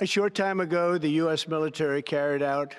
A short time ago, the U.S. military carried out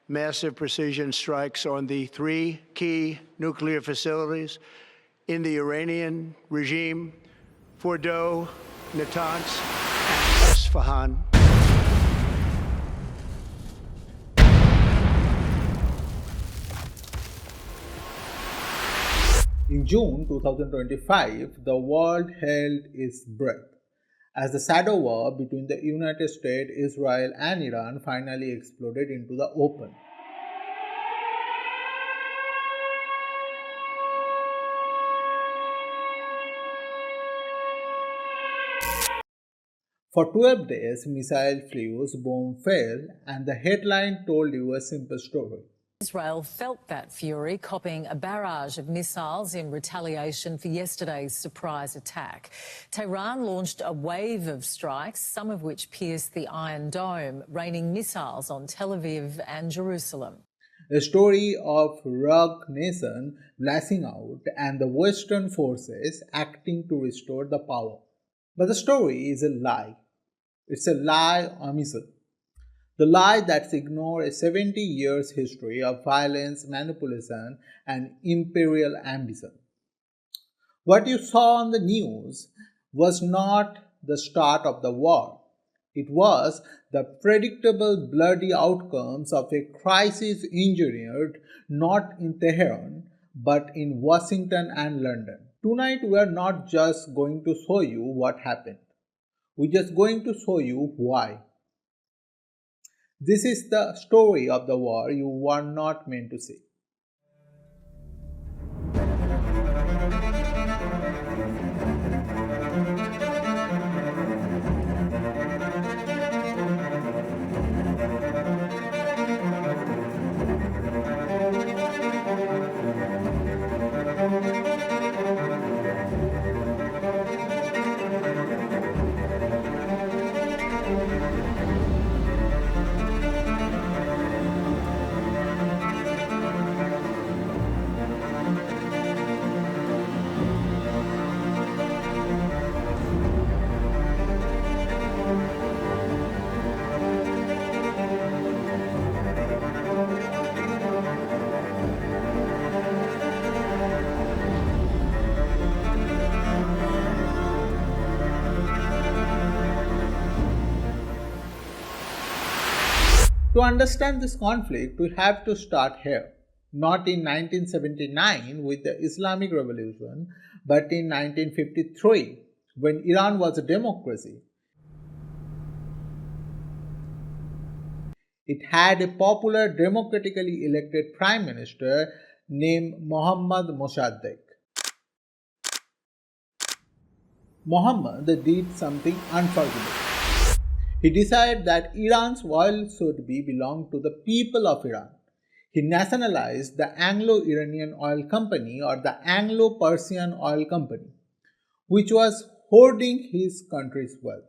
massive precision strikes on the three key nuclear facilities in the Iranian regime: Fordow, Natanz, and Isfahan. In June 2025, the world held its breath as the shadow war between the United States, Israel, and Iran finally exploded into the open. For 12 days, missile flew, bomb fell, and the headline told you a simple story. Israel felt that fury, copying a barrage of missiles in retaliation for yesterday's surprise attack. Tehran launched a wave of strikes, some of which pierced the Iron Dome, raining missiles on Tel Aviv and Jerusalem. A story of rogue nation lashing out and the Western forces acting to restore the power. But the story is a lie. It's a lie omission. The lie that ignores a 70 years history of violence, manipulation, and imperial ambition. What you saw on the news was not the start of the war. It was the predictable bloody outcomes of a crisis engineered not in Tehran but in Washington and London. Tonight we are not just going to show you what happened. We're just going to show you why. This is the story of the war you were not meant to see. To understand this conflict, we have to start here, not in 1979 with the Islamic Revolution, but in 1953 when Iran was a democracy. It had a popular democratically elected prime minister named Mohammad Mossadegh. Mohammad did something unforgivable. He decided that Iran's oil should belong to the people of Iran. He nationalized the Anglo-Iranian Oil Company or the Anglo-Persian Oil Company, which was hoarding his country's wealth.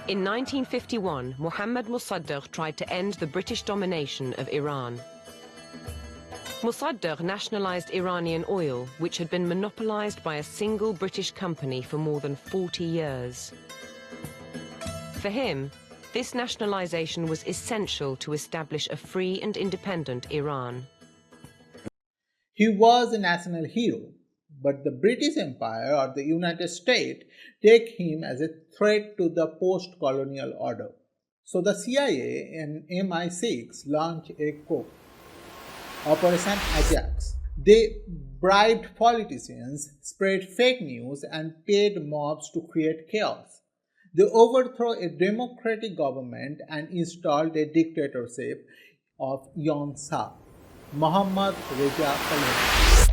In 1951, Mohammad Mossadegh tried to end the British domination of Iran. Mossadegh nationalized Iranian oil, which had been monopolized by a single British company for more than 40 years. For him, this nationalization was essential to establish a free and independent Iran. He was a national hero, but the British Empire or the United States take him as a threat to the post-colonial order. So the CIA and MI6 launched a coup, Operation Ajax. They bribed politicians, spread fake news, and paid mobs to create chaos. They overthrew a democratic government and installed a dictatorship of young Shah, Mohammad Reza Pahlavi.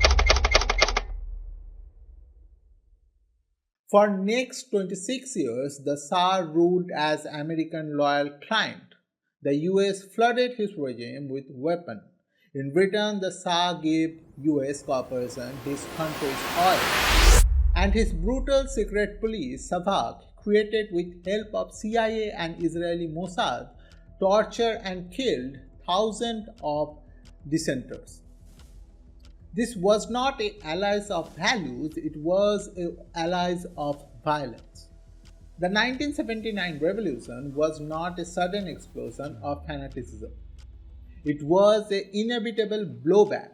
For next 26 years, the Shah ruled as American loyal client. The US flooded his regime with weapons. In return, the Shah gave US corporation his country's oil. And his brutal secret police, Savak, created with help of CIA and Israeli Mossad, tortured and killed thousands of dissenters. This was not an alliance of values, it was an alliance of violence. The 1979 revolution was not a sudden explosion of fanaticism. It was an inevitable blowback.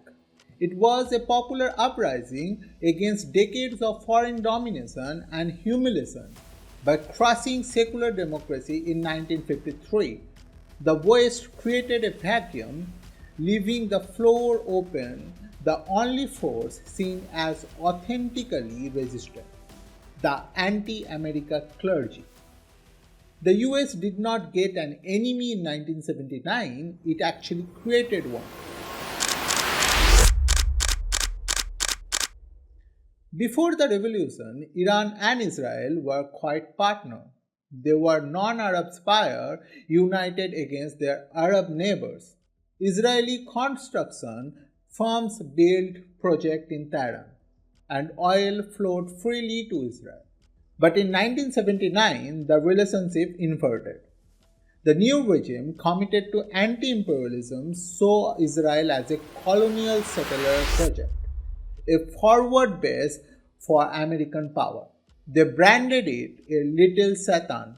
It was a popular uprising against decades of foreign domination and humiliation. By crushing secular democracy in 1953, the West created a vacuum, leaving the floor open, the only force seen as authentically resistant, the anti-America clergy. The US did not get an enemy in 1979, it actually created one. Before the revolution, Iran and Israel were quite partners. They were non-Arab powers united against their Arab neighbors. Israeli construction firms built projects in Tehran, and oil flowed freely to Israel. But in 1979, the relationship inverted. The new regime, committed to anti-imperialism, saw Israel as a colonial settler project, a forward base for American power. They branded it a little Satan.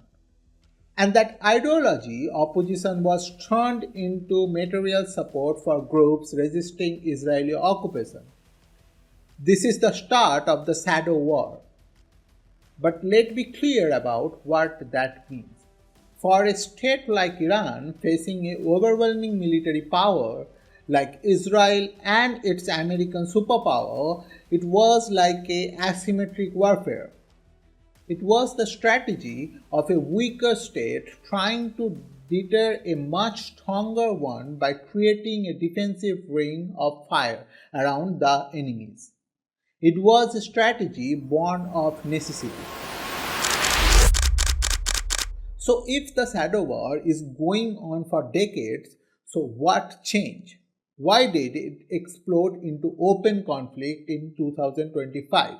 And that ideology, opposition, was turned into material support for groups resisting Israeli occupation. This is the start of the shadow war. But let's be clear about what that means. For a state like Iran, facing an overwhelming military power like Israel and its American superpower, it was like an asymmetric warfare. It was the strategy of a weaker state trying to deter a much stronger one by creating a defensive ring of fire around the enemies. It was a strategy born of necessity. So if the shadow war is going on for decades, so what changed? Why did it explode into open conflict in 2025?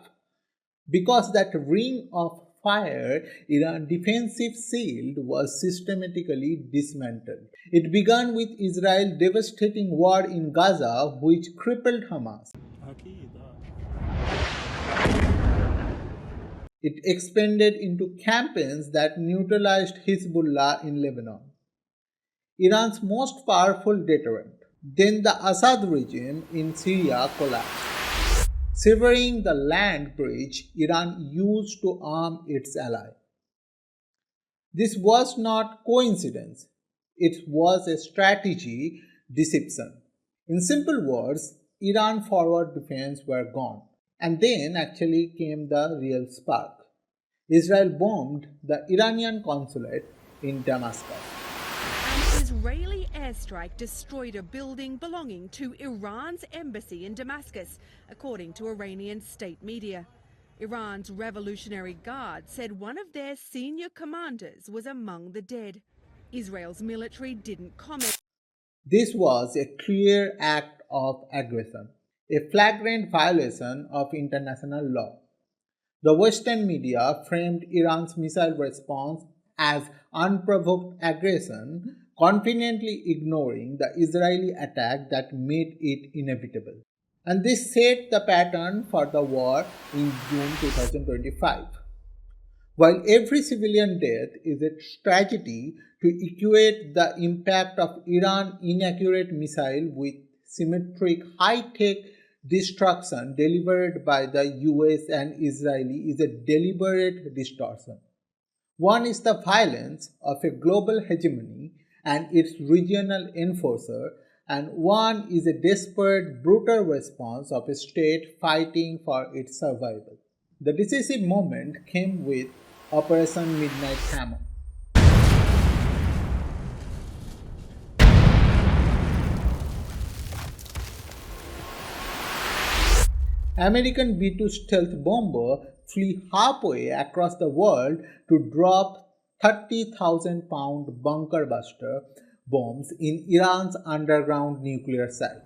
Because that ring of fire, Iran's defensive shield, was systematically dismantled. It began with Israel's devastating war in Gaza, which crippled Hamas. It expanded into campaigns that neutralized Hezbollah in Lebanon, Iran's most powerful deterrent. Then the Assad regime in Syria collapsed, severing the land bridge Iran used to arm its ally. This was not coincidence, it was a strategy deception. In simple words, Iran's forward defense were gone. And then actually came the real spark. Israel bombed the Iranian consulate in Damascus. An Israeli airstrike destroyed a building belonging to Iran's embassy in Damascus, according to Iranian state media. Iran's Revolutionary Guard said one of their senior commanders was among the dead. Israel's military didn't comment. This was a clear act of aggression, a flagrant violation of international law. The Western media framed Iran's missile response as unprovoked aggression, confidently ignoring the Israeli attack that made it inevitable. And this set the pattern for the war in June 2025. While every civilian death is a tragedy, to equate the impact of Iran's inaccurate missile with symmetric high-tech destruction delivered by the US and Israeli is a deliberate distortion. One is the violence of a global hegemony and its regional enforcer, and one is a desperate, brutal response of a state fighting for its survival. The decisive moment came with Operation Midnight Hammer. American B-2 stealth bomber flew halfway across the world to drop 30,000-pound bunker buster bombs in Iran's underground nuclear site.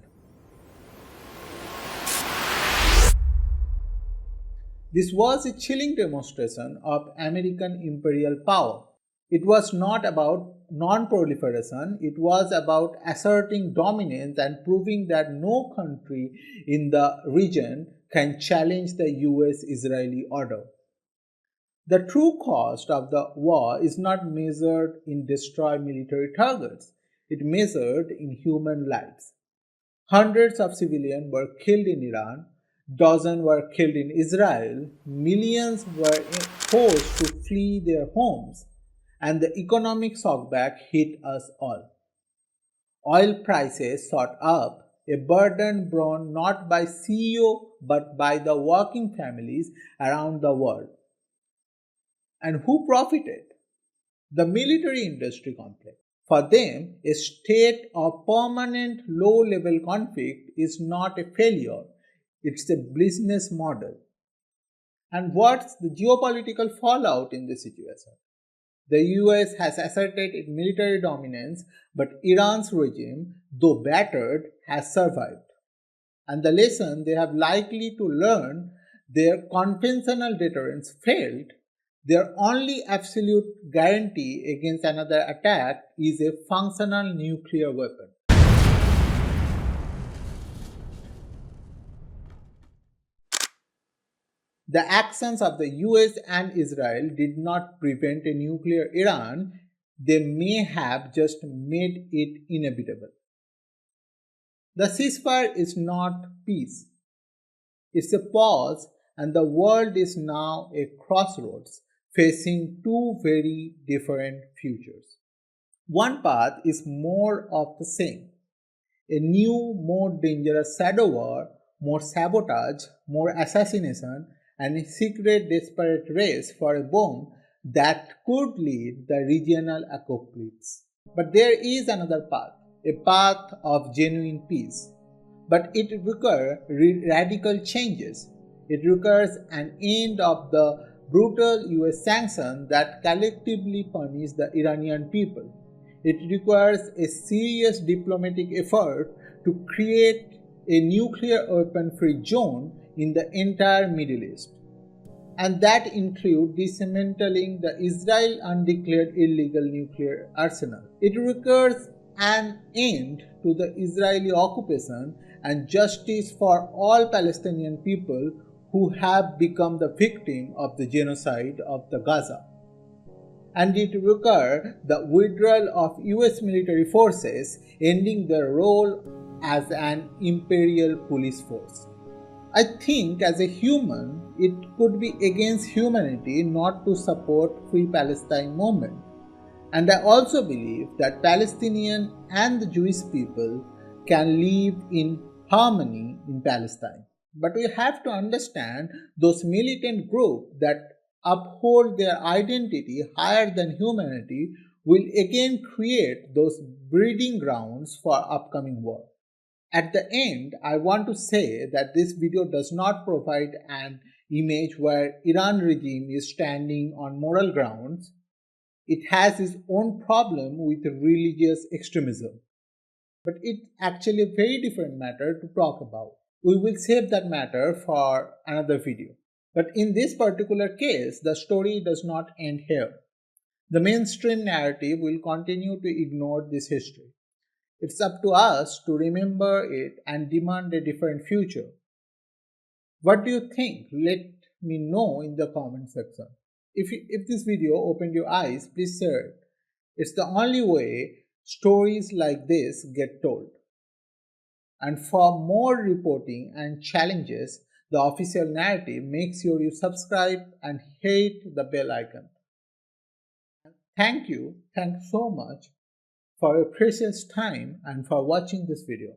This was a chilling demonstration of American imperial power. It was not about non-proliferation, it was about asserting dominance and proving that no country in the region can challenge the US-Israeli order. The true cost of the war is not measured in destroyed military targets, it measured in human lives. Hundreds of civilians were killed in Iran, dozens were killed in Israel, millions were forced to flee their homes, and the economic shockback hit us all. Oil prices shot up, a burden borne not by CEO but by the working families around the world. And who profited? The military industry complex. For them, a state of permanent low-level conflict is not a failure, it's a business model. And what's the geopolitical fallout in this situation? The US has asserted its military dominance, but Iran's regime, though battered, has survived. And the lesson they have likely to learn, their conventional deterrence failed. Their only absolute guarantee against another attack is a functional nuclear weapon. The actions of the US and Israel did not prevent a nuclear Iran, they may have just made it inevitable. The ceasefire is not peace, it's a pause, and the world is now a crossroads, facing two very different futures. One path is more of the same, a new, more dangerous shadow war, more sabotage, more assassination, and a secret desperate race for a bomb that could lead the regional apocalypse. But there is another path, a path of genuine peace. But it requires radical changes. It requires an end of the brutal US sanctions that collectively punish the Iranian people. It requires a serious diplomatic effort to create a nuclear weapon-free zone in the entire Middle East. And that includes dismantling the Israel undeclared illegal nuclear arsenal. It requires an end to the Israeli occupation and justice for all Palestinian people who have become the victim of the genocide of the Gaza. And it requires the withdrawal of US military forces, ending their role as an imperial police force. I think as a human, it could be against humanity not to support Free Palestine movement. And I also believe that Palestinian and the Jewish people can live in harmony in Palestine. But we have to understand those militant groups that uphold their identity higher than humanity will again create those breeding grounds for upcoming war. At the end, I want to say that this video does not provide an image where Iran regime is standing on moral grounds. It has its own problem with religious extremism. But it's actually a very different matter to talk about. We will save that matter for another video. But in this particular case, the story does not end here. The mainstream narrative will continue to ignore this history. It's up to us to remember it and demand a different future. What do you think? Let me know in the comment section. If this video opened your eyes, please share it. It's the only way stories like this get told. And for more reporting and challenges, the official narrative, make sure you subscribe and hit the bell icon. Thank you so much for your precious time and for watching this video.